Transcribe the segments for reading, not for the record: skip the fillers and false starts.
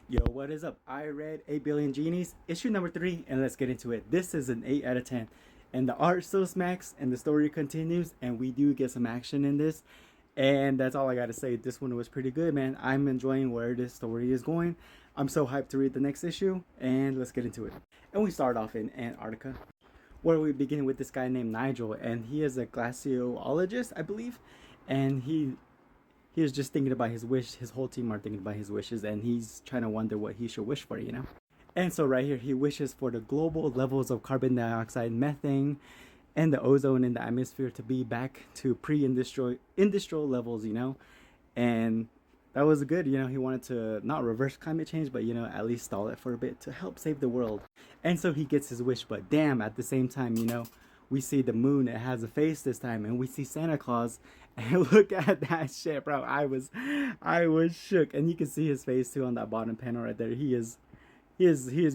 Yo, what is up? I read 8 Billion Genies, issue number 3, and let's get into it. This is an 8 out of 10. And the art still smacks, and the story continues, and we do get some action in this. And that's all I gotta say. This one was pretty good, man. I'm enjoying where this story is going. I'm so hyped to read the next issue, and let's get into it. And we start off in Antarctica, where we begin with this guy named Nigel, and he is a glaciologist, I believe. And he is just thinking about his wish. His whole team are thinking about his wishes, and he's trying to wonder what he should wish for, you know? And so right here, he wishes for the global levels of carbon dioxide, methane, and the ozone in the atmosphere to be back to pre-industrial levels, you know? And that was good, you know? He wanted to not reverse climate change, but, you know, at least stall it for a bit to help save the world. And so he gets his wish, but damn, at the same time, you know, we see the moon, it has a face this time, and we see Santa Claus, and look at that shit, bro. I was shook, and you can see his face too on that bottom panel right there. He is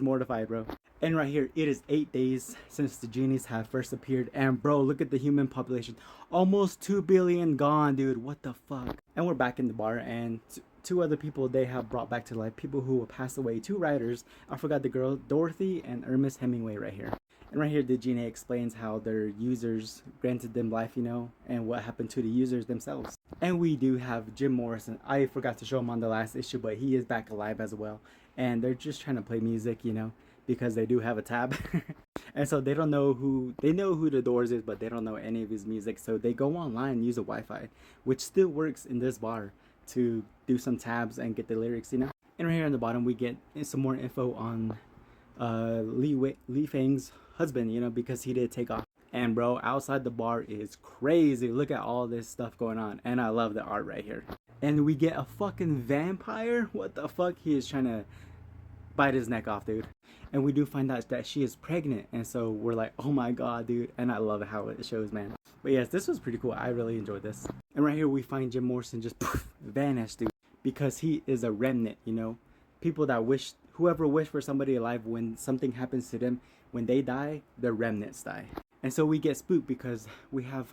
mortified, bro. And right here, it is 8 days since the genies have first appeared, and bro, look at the human population, almost 2 billion gone, dude. What the fuck? And we're back in the bar, and two other people they have brought back to life, people who passed away, two writers. I forgot the girl, Dorothy and Ernest Hemingway right here. And right here, the genie explains how their users granted them life, you know, and what happened to the users themselves. And we do have Jim Morrison. I forgot to show him on the last issue, but he is back alive as well. And they're just trying to play music, you know, because they do have a tab. And so they know who the Doors is, but they don't know any of his music. So they go online and use a Wi-Fi, which still works in this bar, to do some tabs and get the lyrics, you know. And right here on the bottom, we get some more info on Li Feng's husband, you know, because he did take off. And bro, outside the bar is crazy. Look at all this stuff going on, and I love the art right here. And we get a fucking vampire. What the fuck? He is trying to bite his neck off, dude. And we do find out that she is pregnant, and so we're like, oh my god, dude. And I love how it shows, man. But yes, this was pretty cool. I really enjoyed this. And right here we find Jim Morrison just vanish, dude, because he is a remnant, you know. People that wish, whoever wished for somebody alive, when something happens to them, when they die, the remnants die. And so we get spooked because we have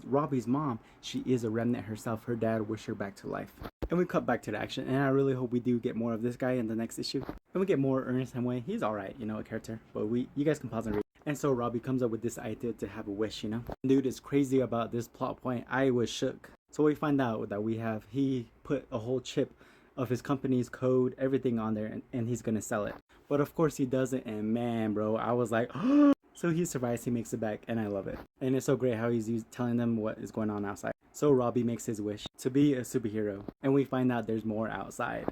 Robbie's mom. She is a remnant herself. Her dad wished her back to life. And we cut back to the action, and I really hope we do get more of this guy in the next issue. And we get more Ernest Hemingway. He's alright, you know, a character. But you guys can pause and read. And so Robbie comes up with this idea to have a wish, you know. Dude is crazy about this plot point. I was shook. So we find out that he put a whole chip of his company's code, everything on there, and he's gonna sell it. But of course he doesn't, and man, bro, I was like, oh. So he survives, he makes it back, and I love it. And it's so great how he's telling them what is going on outside. So Robbie makes his wish to be a superhero, and we find out there's more outside.